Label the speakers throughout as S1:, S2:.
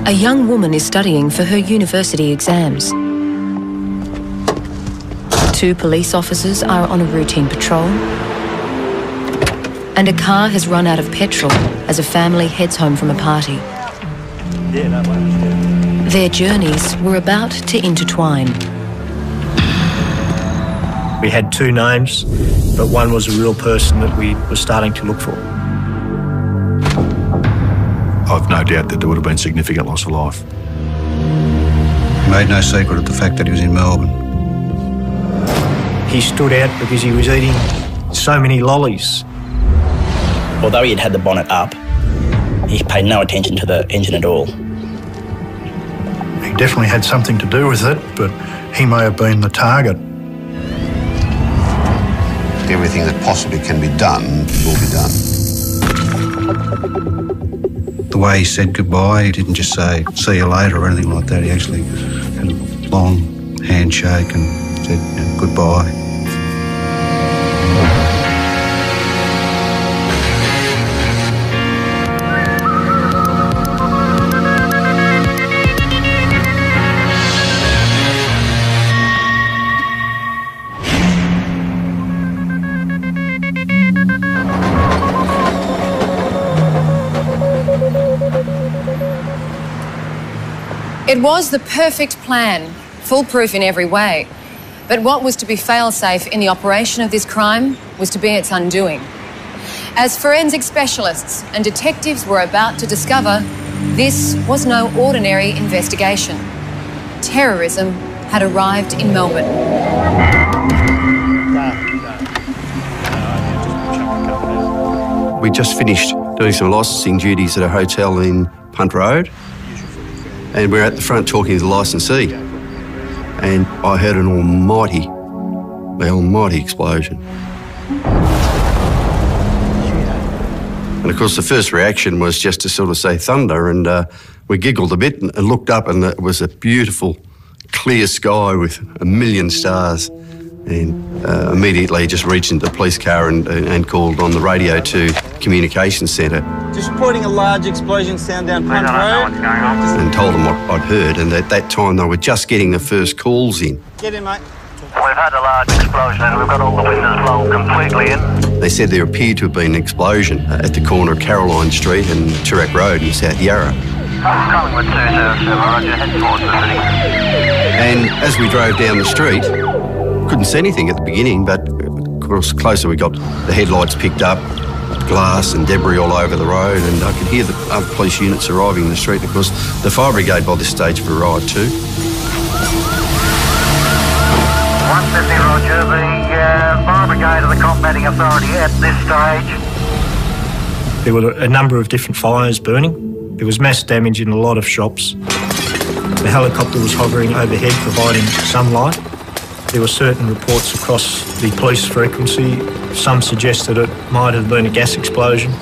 S1: A young woman is studying for her university exams. 2 police officers are on a routine patrol, and a car has run out of petrol as a family heads home from a party. Their journeys were about to intertwine.
S2: We had 2 names, but one was a real person that we were starting to look for.
S3: I've no doubt that there would have been significant loss of life.
S4: He made no secret of the fact that he was in Melbourne.
S2: He stood out because he was eating so many lollies.
S5: Although he had had the bonnet up, he paid no attention to the engine at all.
S3: He definitely had something to do with it, but he may have been the target.
S4: Everything that possibly can be done will be done. The way he said goodbye, he didn't just say, see you later or anything like that. He actually had a long handshake and said, goodbye.
S6: It was the perfect plan, foolproof in every way. But what was to be fail-safe in the operation of this crime was to be its undoing. As forensic specialists and detectives were about to discover, this was no ordinary investigation. Terrorism had arrived in Melbourne.
S7: We just finished doing some licensing duties at a hotel in Punt Road, and we're at the front talking to the licensee, and I heard an almighty explosion. And of course the first reaction was just to sort of say thunder, and we giggled a bit and looked up, and it was a beautiful clear sky with a million stars, and immediately just reached into the police car and called on the radio to communications centre.
S8: Just reporting a large explosion sound down Punt Road.
S7: And told them what I'd heard, and at that time they were just getting the first calls in.
S8: Get in, mate.
S9: We've had a large explosion and we've got all the windows blown completely in.
S7: They said there appeared to have been an explosion at the corner of Caroline Street and Toorak Road in South Yarra.
S9: Collingwood 207, roger, head towards the city.
S7: And as we drove down the street, couldn't see anything at the beginning, but of course closer we got, the headlights picked up, glass and debris all over the road, and I could hear the other police units arriving in the street. Of course, the fire brigade by this stage have arrived too.
S9: 150, roger. The fire brigade are the combating authority at this stage.
S2: There were a number of different fires burning. There was mass damage in a lot of shops. The helicopter was hovering overhead, providing some light. There were certain reports across the police frequency. Some suggested it might have been a gas explosion.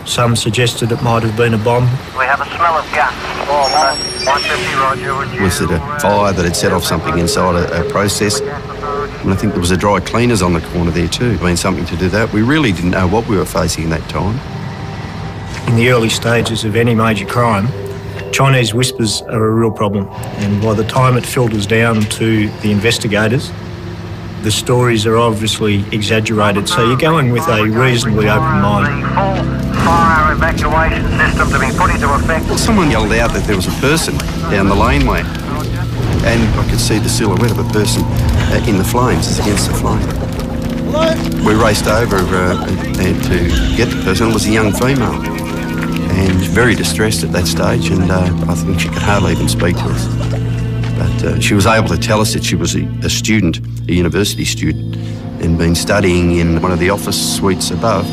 S2: Some suggested it might have been a bomb.
S9: We have a smell of gas. 150, roger.
S7: Was it a fire that had set off something inside a process? And I think there was a dry cleaners on the corner there too. I mean, something to do with that. We really didn't know what we were facing in that time.
S2: In the early stages of any major crime, Chinese whispers are a real problem, and by the time it filters down to the investigators, the stories are obviously exaggerated, so you're going with a reasonably open mind.
S9: Fire evacuation system to be put into effect.
S7: Someone yelled out that there was a person down the laneway, and I could see the silhouette of a person in the flames, against the flame. We raced over to get the person. It was a young female, and very distressed at that stage, and I think she could hardly even speak to us. But she was able to tell us that she was a student, a university student, and been studying in one of the office suites above.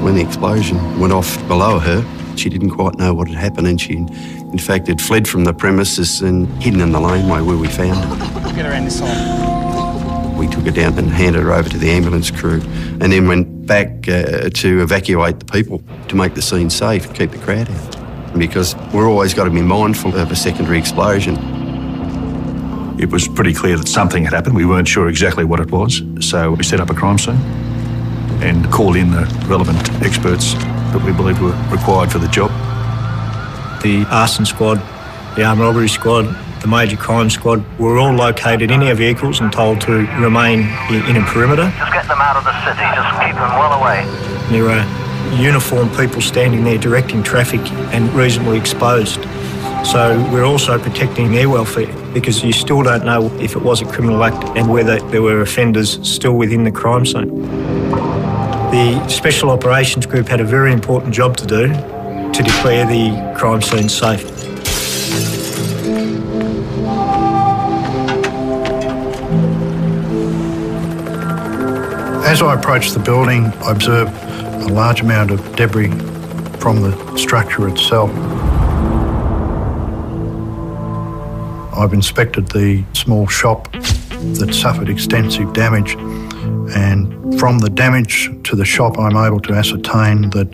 S7: When the explosion went off below her, she didn't quite know what had happened, and she, in fact, had fled from the premises and hidden in the laneway where we found her.
S8: Get her around this side.
S7: We took her down and handed her over to the ambulance crew, and then went back to evacuate the people, to make the scene safe and keep the crowd out. because we're always got to be mindful of a secondary explosion.
S10: It was pretty clear that something had happened. We weren't sure exactly what it was, so we set up a crime scene and called in the relevant experts that we believed were required for the job.
S2: The Arson Squad, the Armed Robbery Squad, the Major Crime Squad were all located in our vehicles and told to remain in a perimeter.
S9: Just get them out of the city, just keep them well away.
S2: There are uniformed people standing there directing traffic and reasonably exposed. So we're also protecting their welfare because you still don't know if it was a criminal act and whether there were offenders still within the crime scene. The Special Operations Group had a very important job to do to declare the crime scene safe.
S3: As I approached the building, I observed a large amount of debris from the structure itself. I've inspected the small shop that suffered extensive damage, and from the damage to the shop I'm able to ascertain that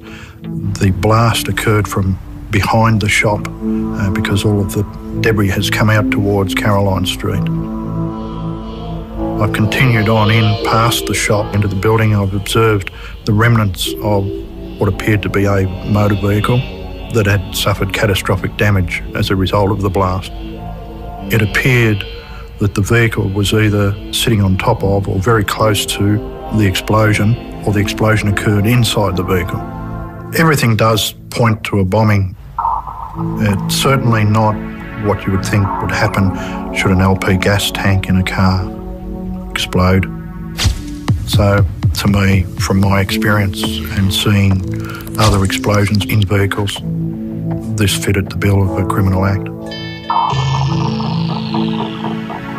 S3: the blast occurred from behind the shop because all of the debris has come out towards Caroline Street. I've continued on in past the shop into the building. I've observed the remnants of what appeared to be a motor vehicle that had suffered catastrophic damage as a result of the blast. It appeared that the vehicle was either sitting on top of or very close to the explosion, or the explosion occurred inside the vehicle. Everything does point to a bombing. It's certainly not what you would think would happen should an LP gas tank in a car explode. So, to me, from my experience and seeing other explosions in vehicles, this fitted the bill of a criminal act.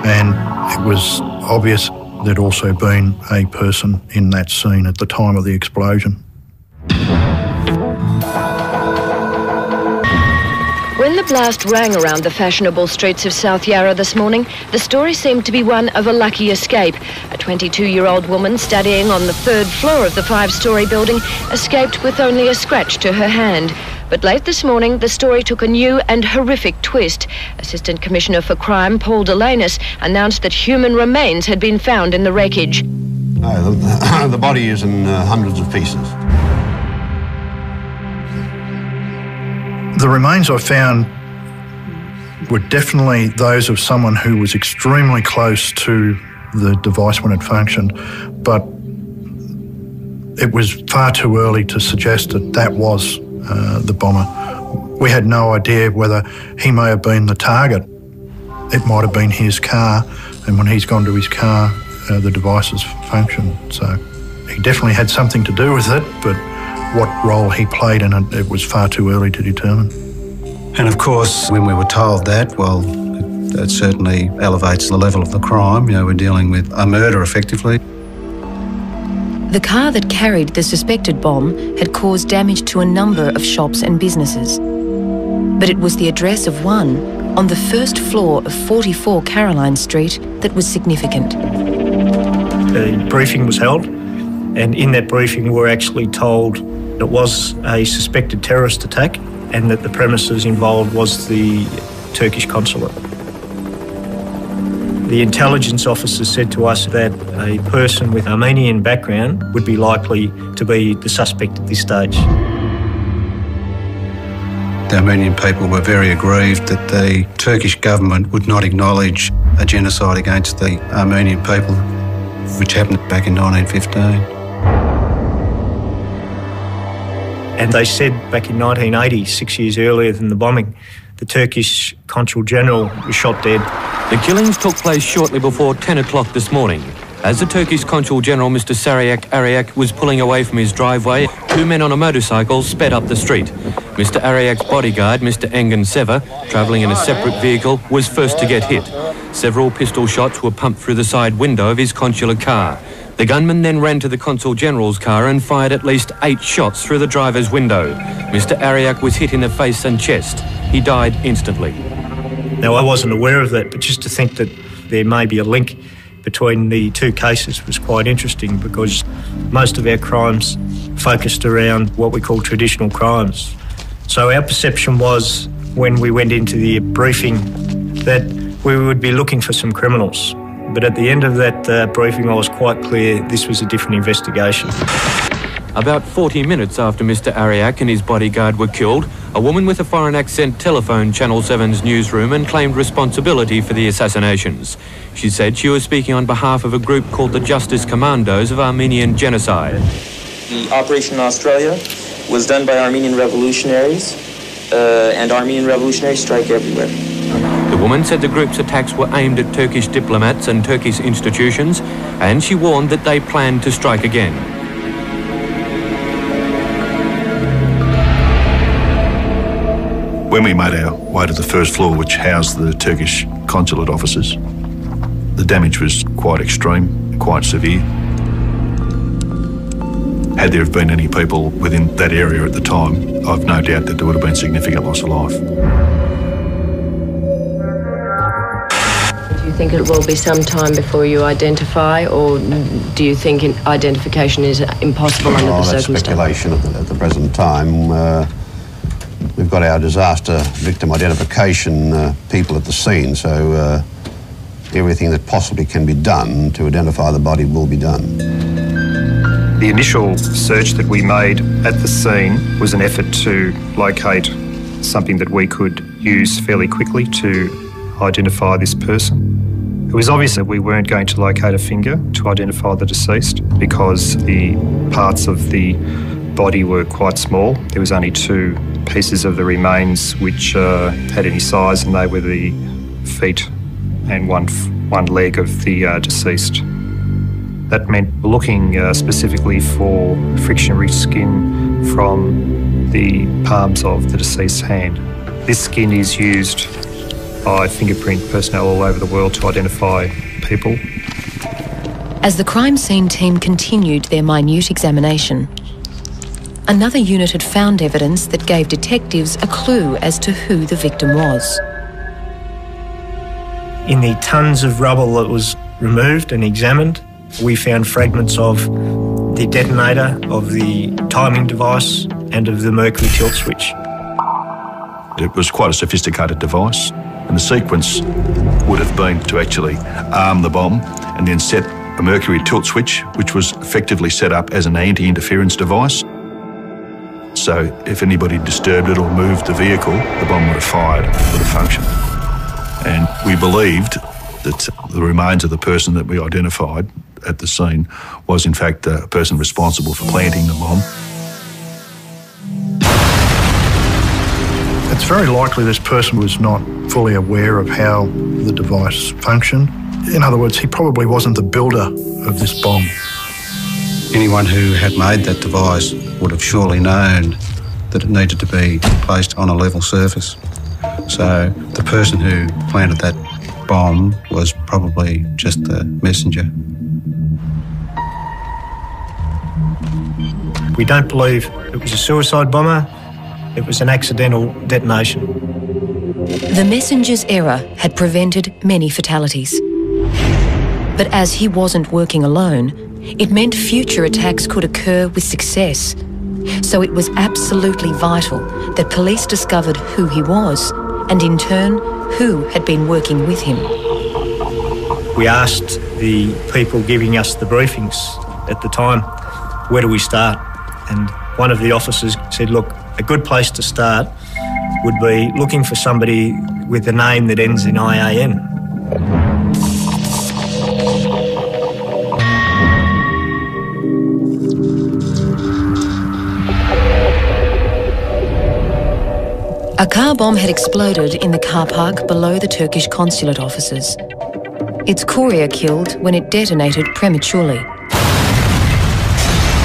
S3: And it was obvious there'd also been a person in that scene at the time of the explosion.
S11: When the blast rang around the fashionable streets of South Yarra this morning, the story seemed to be one of a lucky escape. A 22-year-old woman studying on the 3rd floor of the 5-storey building escaped with only a scratch to her hand. But late this morning, the story took a new and horrific twist. Assistant Commissioner for Crime, Paul Delanus, announced that human remains had been found in the wreckage.
S4: No, the body is in hundreds of pieces.
S3: The remains I found were definitely those of someone who was extremely close to the device when it functioned, but it was far too early to suggest that that was the bomber. We had no idea whether he may have been the target. It might have been his car, and when he's gone to his car, the device has functioned. So he definitely had something to do with it, but what role he played in it, it was far too early to determine.
S4: And of course, when we were told that, well, it certainly elevates the level of the crime. You know, we're dealing with a murder, effectively.
S1: The car that carried the suspected bomb had caused damage to a number of shops and businesses. But it was the address of one on the 1st floor of 44 Caroline Street that was significant.
S2: A briefing was held, and in that briefing we were actually told it was a suspected terrorist attack and that the premises involved was the Turkish Consulate. The intelligence officer said to us that a person with Armenian background would be likely to be the suspect at this stage.
S4: The Armenian people were very aggrieved that the Turkish government would not acknowledge a genocide against the Armenian people, which happened back in 1915.
S2: And they said back in 1980, 6 years earlier than the bombing, the Turkish Consul General was shot dead.
S12: The killings took place shortly before 10 o'clock this morning. As the Turkish Consul General, Mr. Sariak Ariak, was pulling away from his driveway, 2 men on a motorcycle sped up the street. Mr. Ariak's bodyguard, Mr. Engen Seva, travelling in a separate vehicle, was first to get hit. Several pistol shots were pumped through the side window of his consular car. The gunman then ran to the Consul General's car and fired at least 8 shots through the driver's window. Mr. Ariak was hit in the face and chest. He died instantly.
S2: Now, I wasn't aware of that, but just to think that there may be a link between the two cases was quite interesting, because most of our crimes focused around what we call traditional crimes. So our perception was, when we went into the briefing, that we would be looking for some criminals. But at the end of that briefing, I was quite clear this was a different investigation.
S12: About 40 minutes after Mr. Ariak and his bodyguard were killed, a woman with a foreign accent telephoned Channel 7's newsroom and claimed responsibility for the assassinations. She said she was speaking on behalf of a group called the Justice Commandos of Armenian Genocide.
S13: The operation in Australia was done by Armenian revolutionaries, and Armenian revolutionaries strike everywhere.
S12: The woman said the group's attacks were aimed at Turkish diplomats and Turkish institutions, and she warned that they planned to strike again.
S10: When we made our way to the first floor, which housed the Turkish Consulate offices, the damage was quite extreme, quite severe. Had there have been any people within that area at the time, I've no doubt that there would have been significant loss of life.
S11: Do you think it will be some time before you identify, or do you think identification is impossible under the circumstances?
S7: That's speculation at the present time. We've got our disaster victim identification people at the scene, so everything that possibly can be done to identify the body will be done.
S14: The initial search that we made at the scene was an effort to locate something that we could use fairly quickly to identify this person. It was obvious that we weren't going to locate a finger to identify the deceased because the parts of the body were quite small. There was only 2 pieces of the remains which had any size, and they were the feet and one leg of the deceased. That meant looking specifically for friction-rich skin from the palms of the deceased's hand. This skin is used by fingerprint personnel all over the world to identify people.
S1: As the crime scene team continued their minute examination, another unit had found evidence that gave detectives a clue as to who the victim was.
S2: In the tons of rubble that was removed and examined, we found fragments of the detonator, of the timing device, and of the mercury tilt switch.
S10: It was quite a sophisticated device, and the sequence would have been to actually arm the bomb and then set a mercury tilt switch, which was effectively set up as an anti-interference device. So if anybody disturbed it or moved the vehicle, the bomb would have fired, it would have functioned. And we believed that the remains of the person that we identified at the scene was in fact the person responsible for planting the bomb.
S3: It's very likely this person was not fully aware of how the device functioned. In other words, he probably wasn't the builder of this bomb.
S4: Anyone who had made that device would have surely known that it needed to be placed on a level surface. So the person who planted that bomb was probably just the messenger.
S2: We don't believe it was a suicide bomber, it was an accidental detonation.
S1: The messenger's error had prevented many fatalities. But as he wasn't working alone, it meant future attacks could occur with success. So it was absolutely vital that police discovered who he was, and in turn, who had been working with him.
S2: We asked the people giving us the briefings at the time, where do we start? And one of the officers said, look, a good place to start would be looking for somebody with a name that ends in IAN.
S1: A car bomb had exploded in the car park below the Turkish consulate offices. Its courier killed when it detonated prematurely.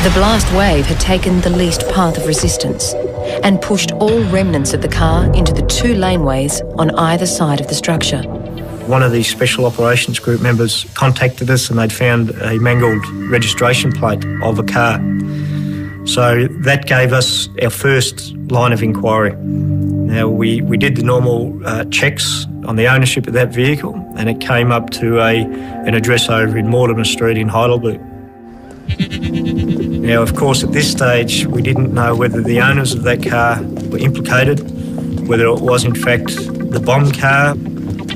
S1: The blast wave had taken the least path of resistance and pushed all remnants of the car into the 2 laneways on either side of the structure.
S2: One of the Special Operations Group members contacted us and they'd found a mangled registration plate of a car. So that gave us our first line of inquiry. Now, we did the normal checks on the ownership of that vehicle, and it came up to an address over in Mortimer Street in Heidelberg. Now, of course, at this stage, we didn't know whether the owners of that car were implicated, whether it was in fact the bomb car.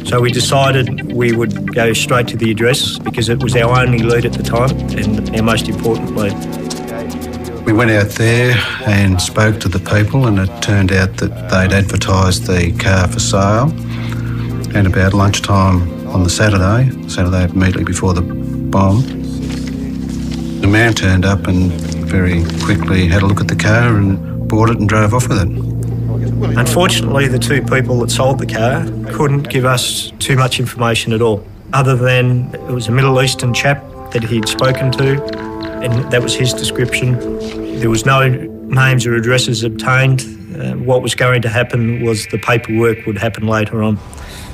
S2: So we decided we would go straight to the address because it was our only lead at the time and our most important lead.
S4: We went out there and spoke to the people, and it turned out that they'd advertised the car for sale. And about lunchtime on the Saturday immediately before the bomb, the man turned up and very quickly had a look at the car and bought it and drove off with it.
S2: Unfortunately, the two people that sold the car couldn't give us too much information at all, other than it was a Middle Eastern chap that he'd spoken to, and that was his description. There was no names or addresses obtained. What was going to happen was the paperwork would happen later on.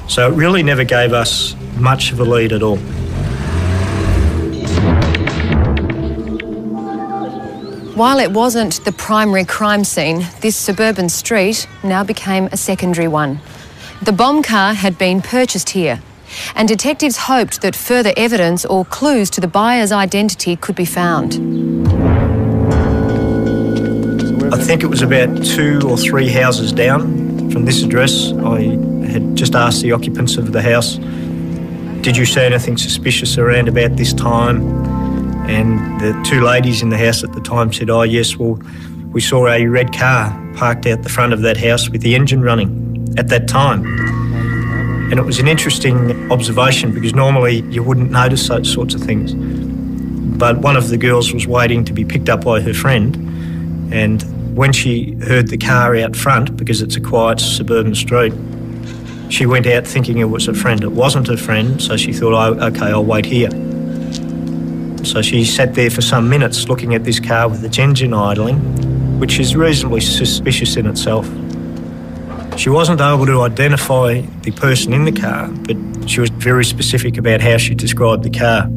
S2: So it really never gave us much of a lead at all.
S6: While it wasn't the primary crime scene, this suburban street now became a secondary one. The bomb car had been purchased here, and detectives hoped that further evidence or clues to the buyer's identity could be found.
S2: I think it was about 2 or 3 houses down from this address. I had just asked the occupants of the house, did you see anything suspicious around about this time? And the 2 ladies in the house at the time said, oh yes, well, we saw a red car parked out the front of that house with the engine running at that time. And it was an interesting observation because normally you wouldn't notice those sorts of things. But one of the girls was waiting to be picked up by her friend, and when she heard the car out front, because it's a quiet suburban street, she went out thinking it was a friend. It wasn't a friend, so she thought, oh, okay, I'll wait here. So she sat there for some minutes looking at this car with its engine idling, which is reasonably suspicious in itself. She wasn't able to identify the person in the car, but she was very specific about how she described the car.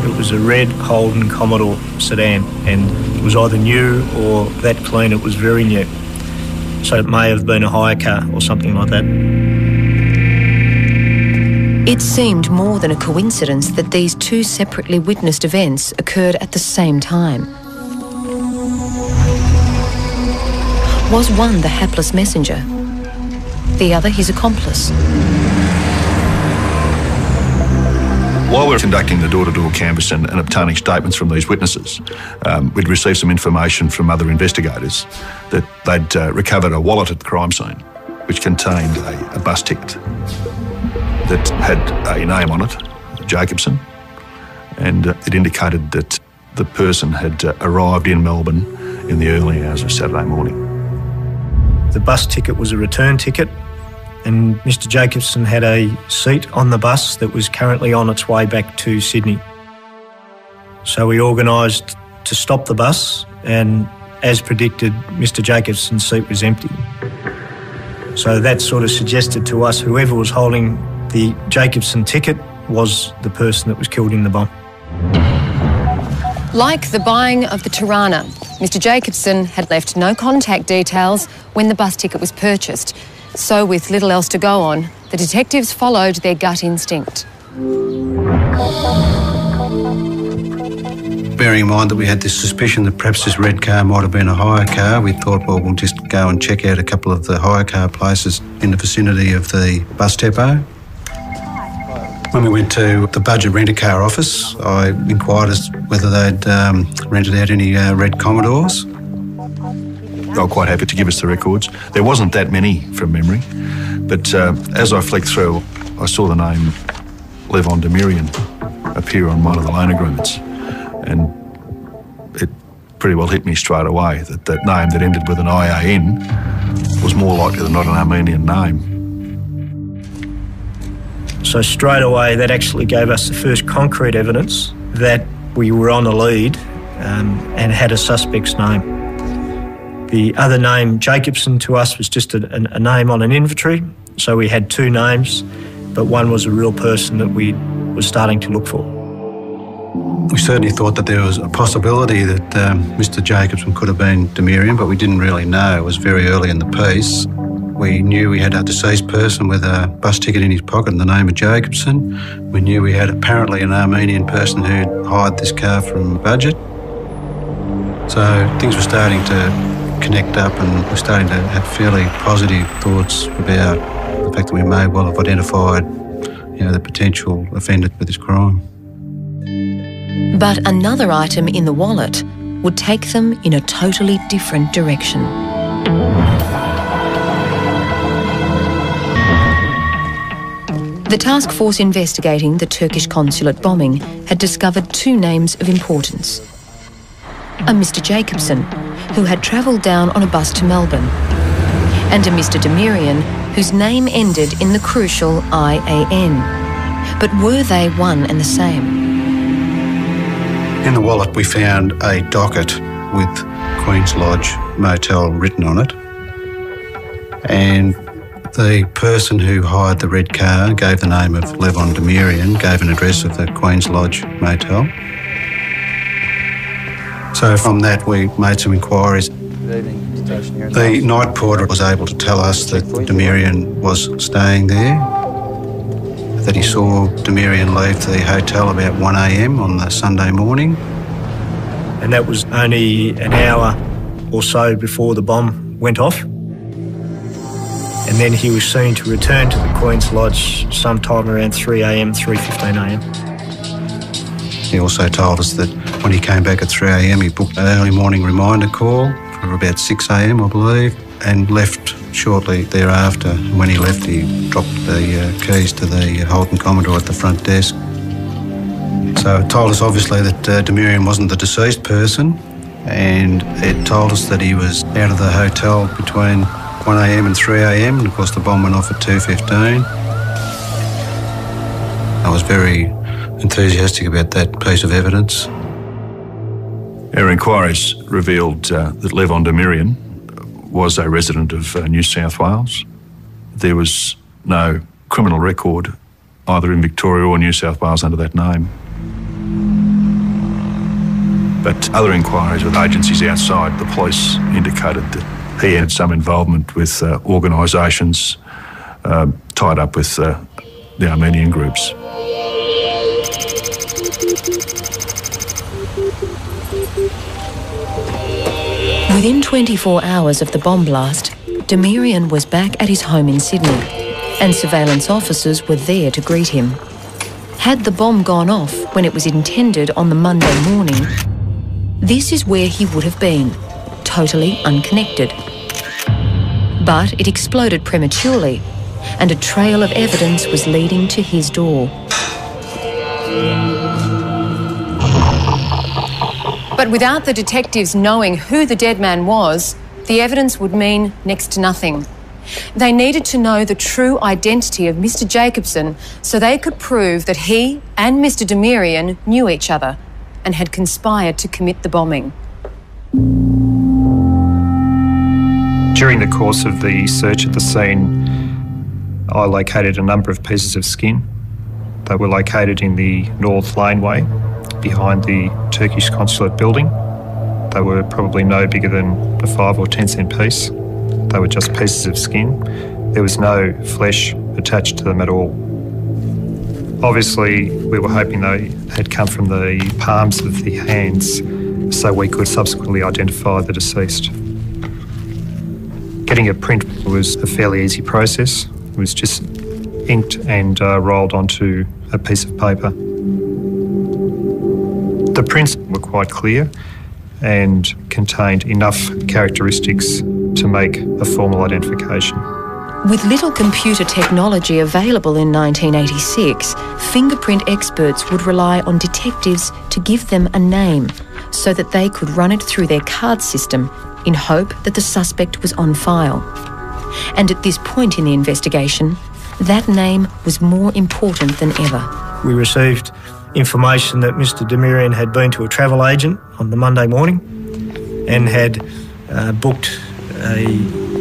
S2: It was a red Holden Commodore sedan, and it was either new or that clean it was very new. So it may have been a hire car or something like that.
S1: It seemed more than a coincidence that these 2 separately witnessed events occurred at the same time. Was one the hapless messenger, the other his accomplice?
S10: While we were conducting the door-to-door canvass and obtaining statements from these witnesses, we'd received some information from other investigators that they'd recovered a wallet at the crime scene, which contained a bus ticket that had a name on it, Jacobson, and it indicated that the person had arrived in Melbourne in the early hours of Saturday morning.
S2: The bus ticket was a return ticket, and Mr. Jacobson had a seat on the bus that was currently on its way back to Sydney. So we organised to stop the bus, and as predicted, Mr. Jacobson's seat was empty. So that sort of suggested to us whoever was holding the Jacobson ticket was the person that was killed in the bomb.
S6: Like the buying of the Tirana, Mr. Jacobson had left no contact details when the bus ticket was purchased. So with little else to go on, the detectives followed their gut instinct.
S4: Bearing in mind that we had this suspicion that perhaps this red car might have been a hire car, we thought, well, we'll just go and check out a couple of the hire car places in the vicinity of the bus depot. When we went to the budget rent-a-car office, I inquired as to whether they'd rented out any red Commodores.
S10: They were quite happy to give us the records. There wasn't that many from memory, but as I flicked through, I saw the name Levonyan appear on one of the loan agreements, and it pretty well hit me straight away that that name that ended with an IAN was more likely than not an Armenian name.
S2: So straight away, that actually gave us the first concrete evidence that we were on a lead and had a suspect's name. The other name, Jacobson, to us was just a name on an inventory. So we had 2 names, but one was a real person that we were starting to look for.
S4: We certainly thought that there was a possibility that Mr. Jacobson could have been Demirian, but we didn't really know. It was very early in the piece. We knew we had a deceased person with a bus ticket in his pocket in the name of Jacobson. We knew we had apparently an Armenian person who'd hired this car from a budget. So things were starting to connect up, and we're starting to have fairly positive thoughts about the fact that we may well have identified, the potential offender for this crime.
S1: But another item in the wallet would take them in a totally different direction. The task force investigating the Turkish consulate bombing had discovered two names of importance. A Mr. Jacobson, who had travelled down on a bus to Melbourne, and a Mr. Demirian, whose name ended in the crucial IAN. But were they one and the same?
S4: In the wallet we found a docket with Queen's Lodge Motel written on it, and the person who hired the red car gave the name of Levon Demirian, gave an address of the Queen's Lodge Motel. So from that we made some inquiries. The night porter was able to tell us that Demirian was staying there, that he saw Demirian leave the hotel about 1 a.m. on the Sunday morning.
S2: And that was only an hour or so before the bomb went off. And then he was seen to return to the Queen's Lodge sometime around 3 a.m, 3:15 a.m.
S4: He also told us that when he came back at 3 a.m, he booked an early morning reminder call for about 6 a.m, I believe, and left shortly thereafter. When he left, he dropped the keys to the Holden Commodore at the front desk. So it told us obviously that Demirian wasn't the deceased person, and it told us that he was out of the hotel between 1 a.m. and 3 a.m, and of course the bomb went off at 2:15. I was very enthusiastic about that piece of evidence.
S10: Our inquiries revealed that Levon Demirian was a resident of New South Wales. There was no criminal record either in Victoria or New South Wales under that name. But other inquiries with agencies outside the police indicated that he had some involvement with organisations tied up with the Armenian groups.
S1: Within 24 hours of the bomb blast, Demirian was back at his home in Sydney, and surveillance officers were there to greet him. Had the bomb gone off when it was intended on the Monday morning, this is where he would have been, totally unconnected. But it exploded prematurely, and a trail of evidence was leading to his door.
S6: But without the detectives knowing who the dead man was, the evidence would mean next to nothing. They needed to know the true identity of Mr. Jacobson so they could prove that he and Mr. Demirian knew each other and had conspired to commit the bombing.
S14: During the course of the search at the scene, I located a number of pieces of skin. They were located in the north laneway behind the Turkish Consulate building. They were probably no bigger than a 5 or 10 cent piece. They were just pieces of skin. There was no flesh attached to them at all. Obviously, we were hoping they had come from the palms of the hands so we could subsequently identify the deceased. Getting a print was a fairly easy process. It was just inked and rolled onto a piece of paper. The prints were quite clear and contained enough characteristics to make a formal identification.
S1: With little computer technology available in 1986, fingerprint experts would rely on detectives to give them a name so that they could run it through their card system in hope that the suspect was on file. And at this point in the investigation, that name was more important than ever.
S2: We received information that Mr. Demirian had been to a travel agent on the Monday morning and had booked a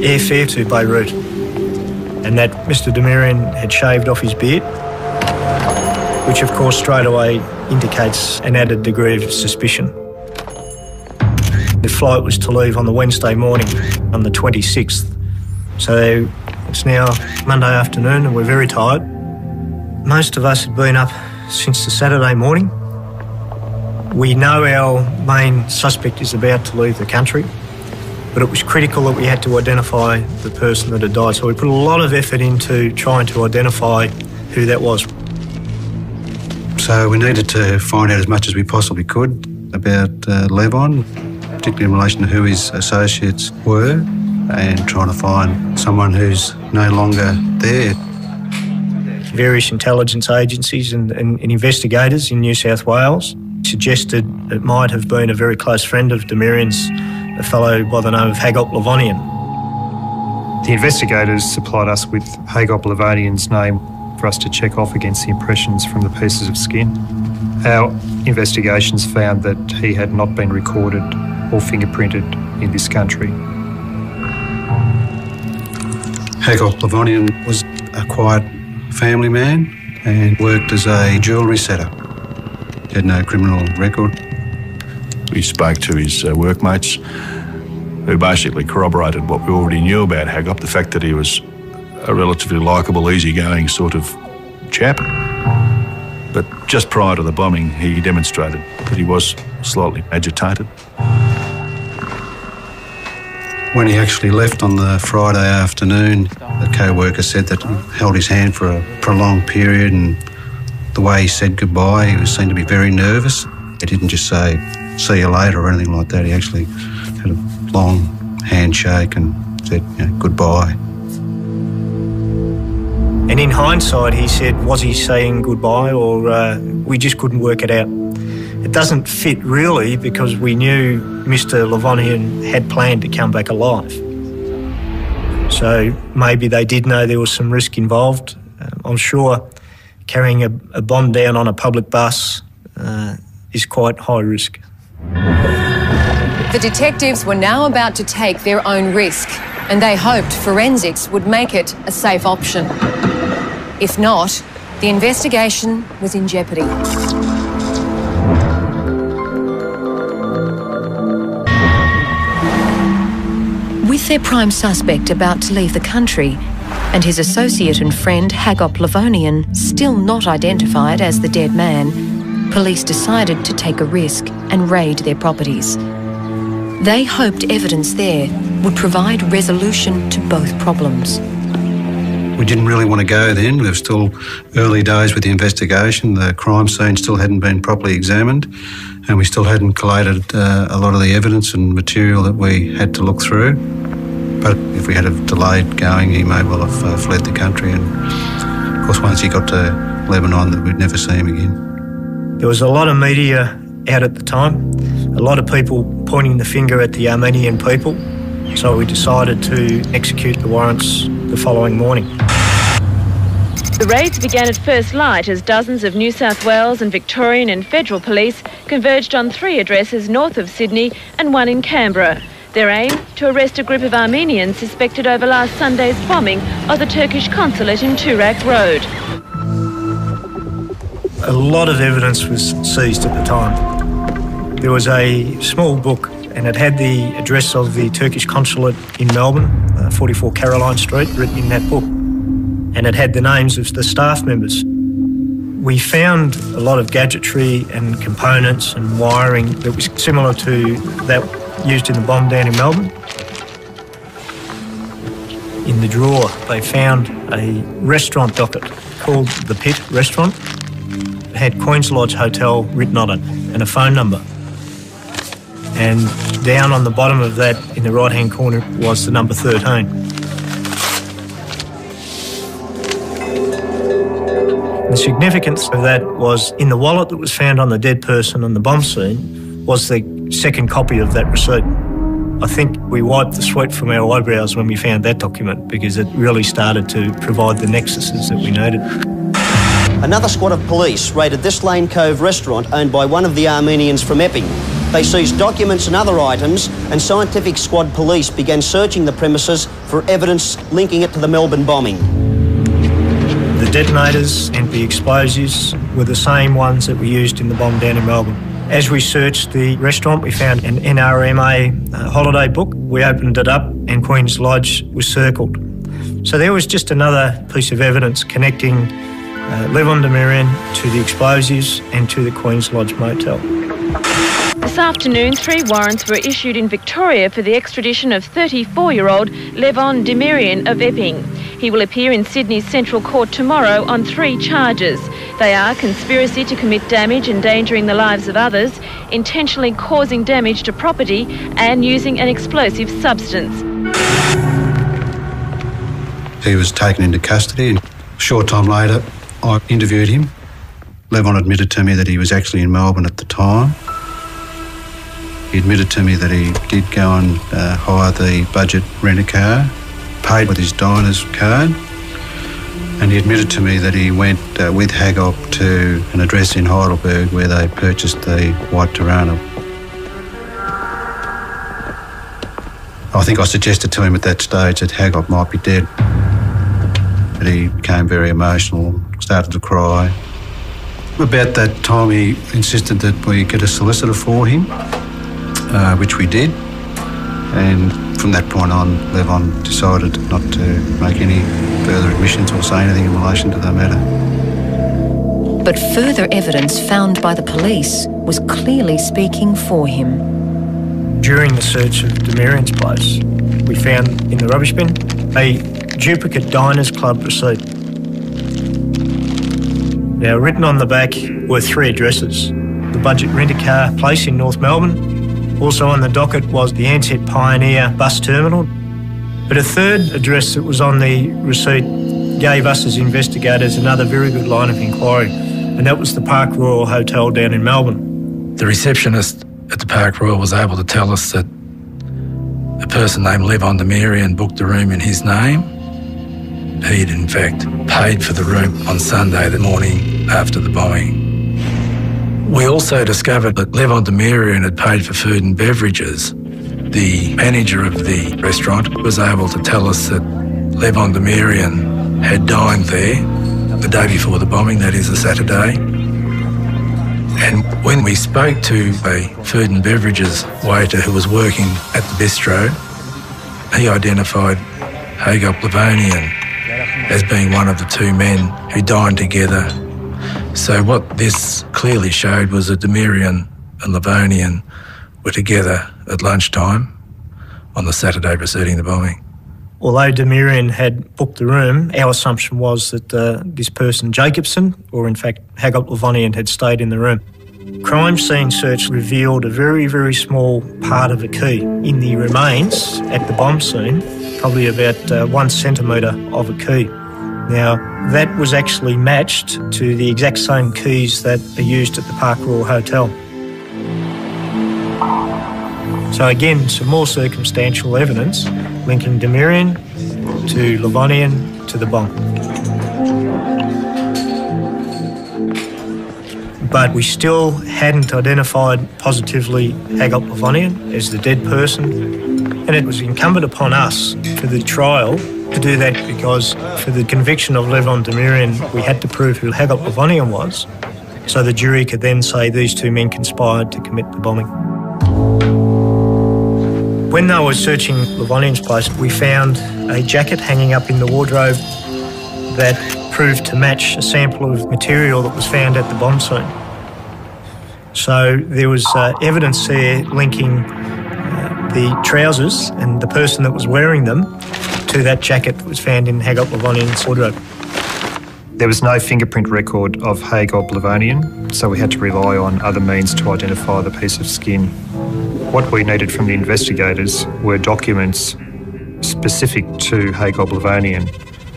S2: airfare to Beirut, and that Mr. Demirian had shaved off his beard, which of course straight away indicates an added degree of suspicion. The flight was to leave on the Wednesday morning on the 26th, so It's now Monday afternoon and we're very tired. Most of us had been up since the Saturday morning. We know our main suspect is about to leave the country, but it was critical that we had to identify the person that had died. So we put a lot of effort into trying to identify who that was.
S4: So we needed to find out as much as we possibly could about Levon, particularly in relation to who his associates were, and trying to find someone who's no longer there.
S2: Various intelligence agencies and investigators in New South Wales suggested it might have been a very close friend of Demirian's, a fellow by the name of Hagop Levonyan.
S14: The investigators supplied us with Hagop Levonyan's name for us to check off against the impressions from the pieces of skin. Our investigations found that he had not been recorded or fingerprinted in this country.
S4: Hagop Levonyan was a quiet family man and worked as a jewellery setter. He had no criminal record.
S10: We spoke to his workmates who basically corroborated what we already knew about Hagop, the fact that he was a relatively likeable, easygoing sort of chap. But just prior to the bombing, he demonstrated that he was slightly agitated.
S4: When he actually left on the Friday afternoon, a co-worker said that he held his hand for a prolonged period, and the way he said goodbye, he seemed to be very nervous. He didn't just say, "See you later," or anything like that. He actually had a long handshake and said, goodbye.
S2: And in hindsight, he said, was he saying goodbye, or we just couldn't work it out. It doesn't fit really, because we knew Mr. Levonyan had planned to come back alive. So maybe they did know there was some risk involved. I'm sure carrying a bomb down on a public bus is quite high risk.
S6: The detectives were now about to take their own risk, and they hoped forensics would make it a safe option. If not, the investigation was in jeopardy.
S1: With their prime suspect about to leave the country and his associate and friend Hagop Levonyan still not identified as the dead man, police decided to take a risk and raid their properties. They hoped evidence there would provide resolution to both problems.
S4: We didn't really want to go then. We were still early days with the investigation. The crime scene still hadn't been properly examined, and we still hadn't collated a lot of the evidence and material that we had to look through. But if we had have delayed going, he may well have fled the country, and of course once he got to Lebanon, that we'd never see him again.
S2: There was a lot of media out at the time, a lot of people pointing the finger at the Armenian people, so we decided to execute the warrants the following morning.
S11: The raids began at first light as dozens of New South Wales and Victorian and federal police converged on 3 addresses north of Sydney and 1 in Canberra. Their aim, to arrest a group of Armenians suspected over last Sunday's bombing of the Turkish Consulate in Turak Road.
S2: A lot of evidence was seized at the time. There was a small book and it had the address of the Turkish Consulate in Melbourne, 44 Caroline Street, written in that book. And it had the names of the staff members. We found a lot of gadgetry and components and wiring that was similar to that used in the bomb down in Melbourne. In the drawer, they found a restaurant docket called the Pit Restaurant. It had Queen's Lodge Hotel written on it and a phone number. And down on the bottom of that, in the right-hand corner, was the number 13. The significance of that was in the wallet that was found on the dead person on the bomb scene was the second copy of that receipt. I think we wiped the sweat from our eyebrows when we found that document because it really started to provide the nexuses that we needed.
S15: Another squad of police raided this Lane Cove restaurant owned by one of the Armenians from Epping. They seized documents and other items, and Scientific Squad police began searching the premises for evidence linking it to the Melbourne bombing.
S2: The detonators and the explosives were the same ones that we used in the bomb down in Melbourne. As we searched the restaurant, we found an NRMA holiday book. We opened it up and Queen's Lodge was circled. So there was just another piece of evidence connecting Levon Demirian to the explosives and to the Queen's Lodge Motel.
S11: This afternoon, 3 warrants were issued in Victoria for the extradition of 34-year-old Levon Demirian of Epping. He will appear in Sydney's Central Court tomorrow on 3 charges. They are conspiracy to commit damage endangering the lives of others, intentionally causing damage to property, and using an explosive substance.
S4: He was taken into custody, and a short time later I interviewed him. Levon admitted to me that he was actually in Melbourne at the time. He admitted to me that he did go and hire the budget rent-a-car, paid with his diner's card, and he admitted to me that he went with Hagop to an address in Heidelberg where they purchased the white Tirana. I think I suggested to him at that stage that Hagop might be dead. But he became very emotional, started to cry. About that time he insisted that we get a solicitor for him, which we did. And from that point on, Levon decided not to make any further admissions or say anything in relation to the matter.
S1: But further evidence found by the police was clearly speaking for him.
S2: During the search of Demirian's place, we found in the rubbish bin a duplicate Diners Club receipt. Now, written on the back were 3 addresses: the budget rent-a-car place in North Melbourne. Also on the docket was the Ansett Pioneer bus terminal. But a third address that was on the receipt gave us as investigators another very good line of inquiry, and that was the Park Royal Hotel down in Melbourne.
S16: The receptionist at the Park Royal was able to tell us that a person named Levon Demirian booked the room in his name. He'd in fact paid for the room on Sunday, the morning after the bombing. We also discovered that Levon Demirian had paid for food and beverages. The manager of the restaurant was able to tell us that Levon Demirian had dined there the day before the bombing, that is a Saturday. And when we spoke to a food and beverages waiter who was working at the bistro, he identified Hagop Levonian as being one of the 2 men who dined together. So what this clearly showed was that Demirian and Levonian were together at lunchtime on the Saturday preceding the bombing.
S2: Although Demirian had booked the room, our assumption was that this person, Jacobson, or in fact Hagop Levonian, had stayed in the room. Crime scene search revealed a very, very small part of a key in the remains at the bomb scene, probably about 1 centimetre of a key. Now, that was actually matched to the exact same keys that are used at the Park Royal Hotel. So again, some more circumstantial evidence linking Demirian to Levonian to the bomb. But we still hadn't identified positively Hagop Levonian as the dead person, and it was incumbent upon us for the trial to do that, because for the conviction of Levon Demirian, we had to prove who Hagop Levonian was, so the jury could then say these 2 men conspired to commit the bombing. When they were searching Levonian's place, we found a jacket hanging up in the wardrobe that proved to match a sample of material that was found at the bomb scene. So there was evidence there linking the trousers and the person that was wearing them to that jacket that was found in Hagop Levonian's wardrobe.
S14: There was no fingerprint record of Hagop Levonian, so we had to rely on other means to identify the piece of skin. What we needed from the investigators were documents specific to Hagop Levonian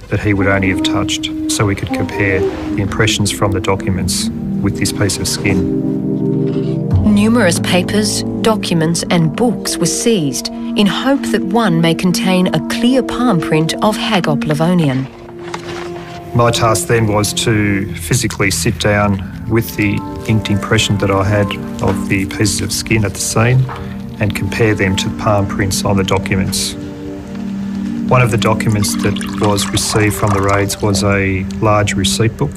S14: that he would only have touched, so we could compare the impressions from the documents with this piece of skin.
S1: Numerous papers, documents and books were seized in hope that one may contain a clear palm print of Hagop Levonian.
S14: My task then was to physically sit down with the inked impression that I had of the pieces of skin at the scene and compare them to palm prints on the documents. One of the documents that was received from the raids was a large receipt book.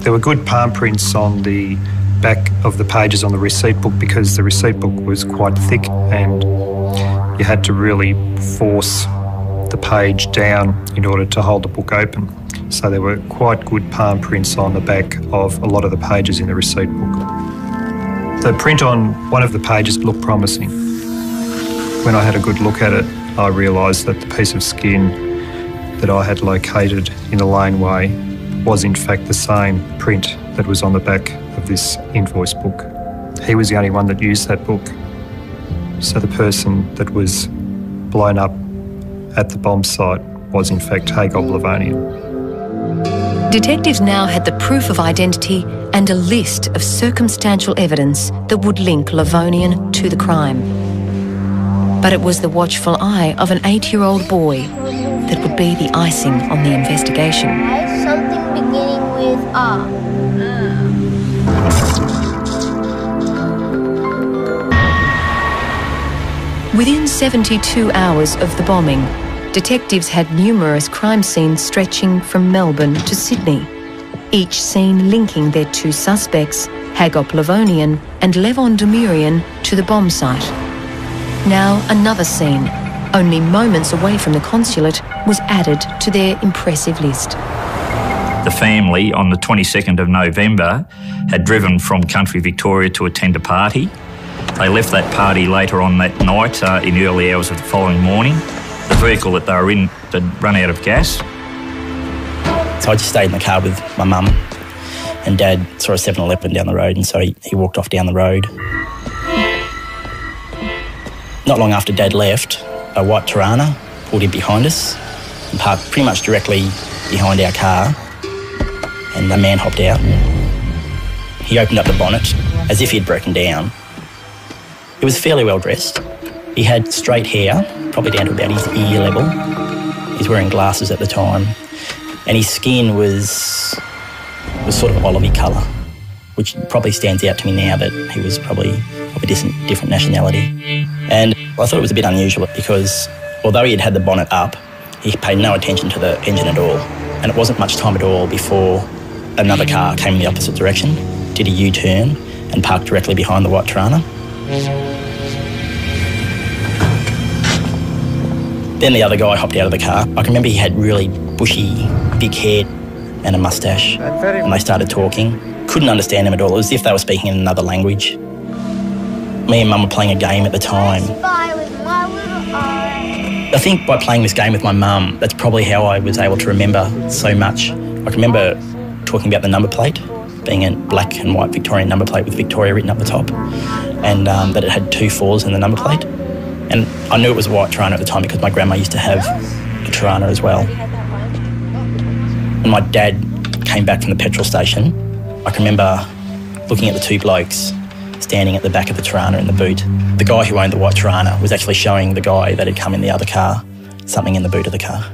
S14: There were good palm prints on the back of the pages on the receipt book because the receipt book was quite thick and you had to really force the page down in order to hold the book open. So there were quite good palm prints on the back of a lot of the pages in the receipt book. The print on one of the pages looked promising. When I had a good look at it, I realised that the piece of skin that I had located in the laneway was in fact the same print that was on the back of this invoice book. He was the only one that used that book. So the person that was blown up at the bomb site was in fact Hagop Levonian.
S1: Detectives now had the proof of identity and a list of circumstantial evidence that would link Levonian to the crime. But it was the watchful eye of an 8-year-old boy that would be the icing on the investigation.
S17: Something beginning with R.
S1: Within 72 hours of the bombing, detectives had numerous crime scenes stretching from Melbourne to Sydney, each scene linking their two suspects, Hagop Levonian and Levon Demirian, to the bomb site. Now another scene, only moments away from the consulate, was added to their impressive list.
S18: The family, on the 22nd of November, had driven from country Victoria to attend a party. They left that party later on that night in the early hours of the following morning. The vehicle that they were in had run out of gas.
S5: So I just stayed in the car with my mum, and Dad saw a 7-Eleven down the road, and so he walked off down the road. Not long after Dad left, a white Tirana pulled in behind us and parked pretty much directly behind our car, and a man hopped out. He opened up the bonnet as if he'd broken down. He was fairly well dressed. He had straight hair, probably down to about his ear level. He's wearing glasses at the time, and his skin was sort of olivey colour, which probably stands out to me now that he was probably of a different nationality. And I thought it was a bit unusual because although he had had the bonnet up, he paid no attention to the engine at all. And it wasn't much time at all before another car came in the opposite direction, did a U-turn and parked directly behind the white Tirana. Then the other guy hopped out of the car. I can remember he had really bushy, big hair and a moustache. And they started talking. Couldn't understand him at all. It was as if they were speaking in another language. Me and Mum were playing a game at the time. I think by playing this game with my mum, that's probably how I was able to remember so much. I can remember talking about the number plate, being a black and white Victorian number plate with Victoria written up the top, and that it had 2 4s in the number plate. And I knew it was a white Tirana at the time because my grandma used to have a Tirana as well. When my dad came back from the petrol station, I can remember looking at the 2 blokes standing at the back of the Tirana in the boot. The guy who owned the white Tirana was actually showing the guy that had come in the other car something in the boot of the car.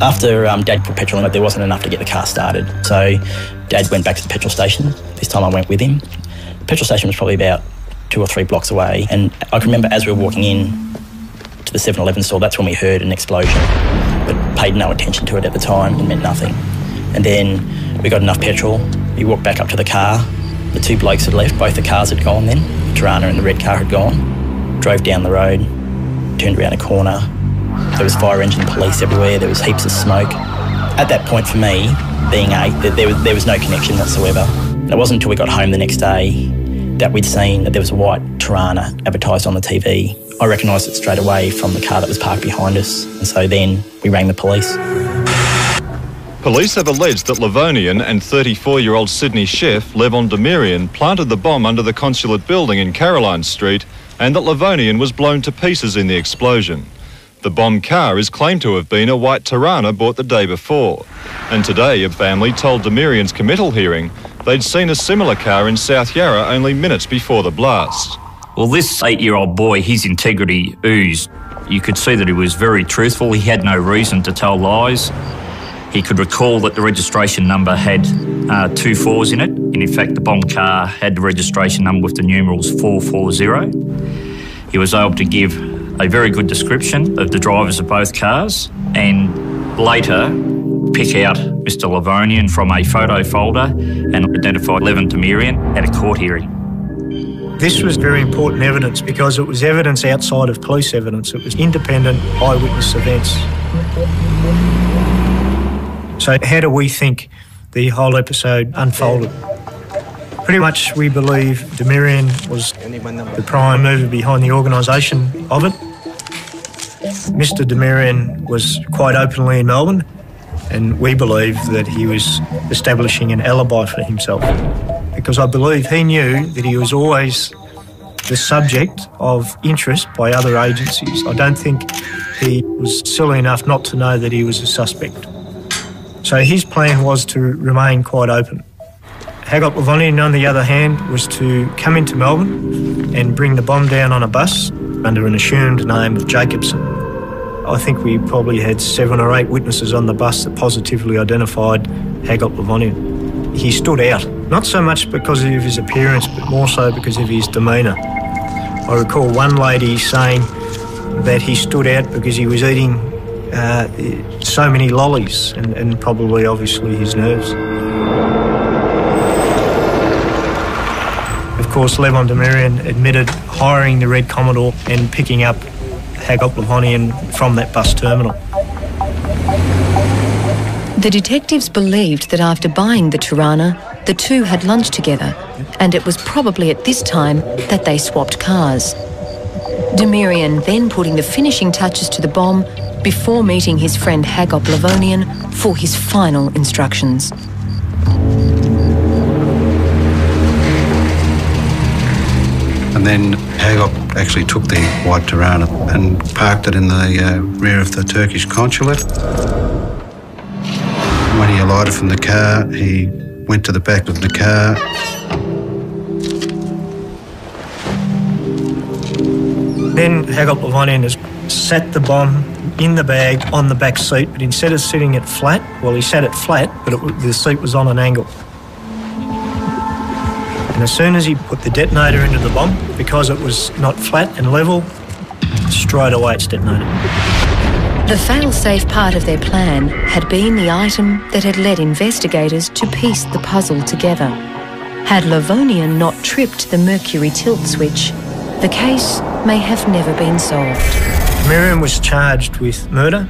S5: After Dad put petrol in it, there wasn't enough to get the car started. So Dad went back to the petrol station. This time I went with him. The petrol station was probably about 2 or 3 blocks away. And I can remember as we were walking in to the 7-Eleven store, that's when we heard an explosion, but paid no attention to it at the time. It meant nothing. And then we got enough petrol. We walked back up to the car. The 2 blokes had left. Both the cars had gone then. The Tirana and the red car had gone. Drove down the road, turned around a corner. There was fire engine police everywhere. There was heaps of smoke. At that point for me, being 8, there was no connection whatsoever. And it wasn't until we got home the next day that we'd seen that there was a white Tirana advertised on the TV. I recognised it straight away from the car that was parked behind us. And so then we rang the police.
S19: Police have alleged that Levonian and 34-year-old Sydney chef Levon Demirian planted the bomb under the Consulate building in Caroline Street and that Levonian was blown to pieces in the explosion. The bomb car is claimed to have been a white Tirana bought the day before. And today a family told Demirian's committal hearing they'd seen a similar car in South Yarra only minutes before the blast.
S18: Well, this 8-year-old boy, his integrity oozed. You could see that he was very truthful. He had no reason to tell lies. He could recall that the registration number had 2 4s in it. And in fact, the bomb car had the registration number with the numerals 440. He was able to give a very good description of the drivers of both cars and later pick out Mr. Levonian from a photo folder and identify Levon Demirian at a court hearing.
S2: This was very important evidence because it was evidence outside of police evidence. It was independent eyewitness events. So how do we think the whole episode unfolded? Pretty much we believe Demirian was the prime mover behind the organisation of it. Mr Demirian was quite openly in Melbourne, and we believe that he was establishing an alibi for himself, because I believe he knew that he was always the subject of interest by other agencies. I don't think he was silly enough not to know that he was a suspect. So his plan was to remain quite open. Hagop Levonyan, on the other hand, was to come into Melbourne and bring the bomb down on a bus under an assumed name of Jacobson. I think we probably had 7 or 8 witnesses on the bus that positively identified Hagop Levonyan. He stood out, not so much because of his appearance, but more so because of his demeanour. I recall one lady saying that he stood out because he was eating so many lollies and probably, obviously, his nerves. Of course, Levon Demirian admitted hiring the Red Commodore and picking up Hagop Levonyan from that bus terminal.
S1: The detectives believed that after buying the Tirana, the two had lunch together, and it was probably at this time that they swapped cars. Demirian then putting the finishing touches to the bomb before meeting his friend Hagop Levonyan for his final instructions.
S4: And then Hagop actually took the white Tirana and parked it in the rear of the Turkish Consulate. When he alighted from the car, he went to the back of the car.
S2: Then Hagop Levonyan has sat the bomb in the bag on the back seat, but instead of sitting it flat, well, he sat it flat, but the seat was on an angle. And as soon as he put the detonator into the bomb, because it was not flat and level, straight away it's detonated.
S1: The fail-safe part of their plan had been the item that had led investigators to piece the puzzle together. Had Levonyan not tripped the mercury tilt switch, the case may have never been solved.
S2: Miriam was charged with murder,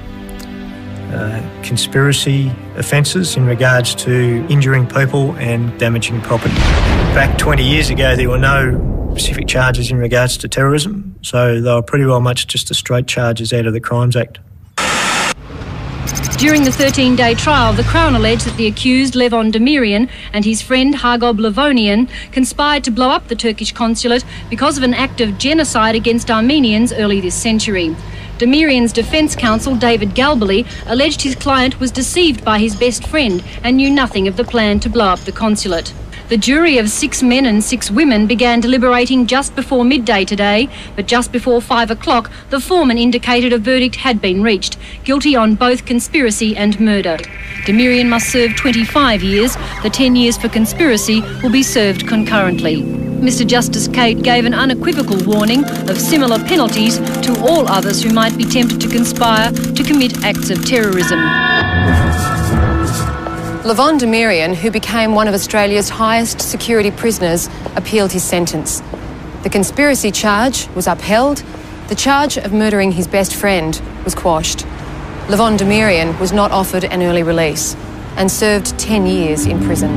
S2: conspiracy offences in regards to injuring people and damaging property. Back 20 years ago, there were no specific charges in regards to terrorism, so they were pretty well much just the straight charges out of the Crimes Act.
S20: During the 13-day trial, the Crown alleged that the accused, Levon Demirian, and his friend Hagop Levonyan conspired to blow up the Turkish consulate because of an act of genocide against Armenians early this century. Demirian's defence counsel, David Galbally, alleged his client was deceived by his best friend and knew nothing of the plan to blow up the consulate. The jury of 6 men and 6 women began deliberating just before midday today, but just before 5 o'clock, the foreman indicated a verdict had been reached, guilty on both conspiracy and murder. Demirian must serve 25 years. The 10 years for conspiracy will be served concurrently. Mr Justice Cate gave an unequivocal warning of similar penalties to all others who might be tempted to conspire to commit acts of terrorism.
S6: Levon Demirian, who became one of Australia's highest security prisoners, appealed his sentence. The conspiracy charge was upheld. The charge of murdering his best friend was quashed. Levon Demirian was not offered an early release and served 10 years in prison.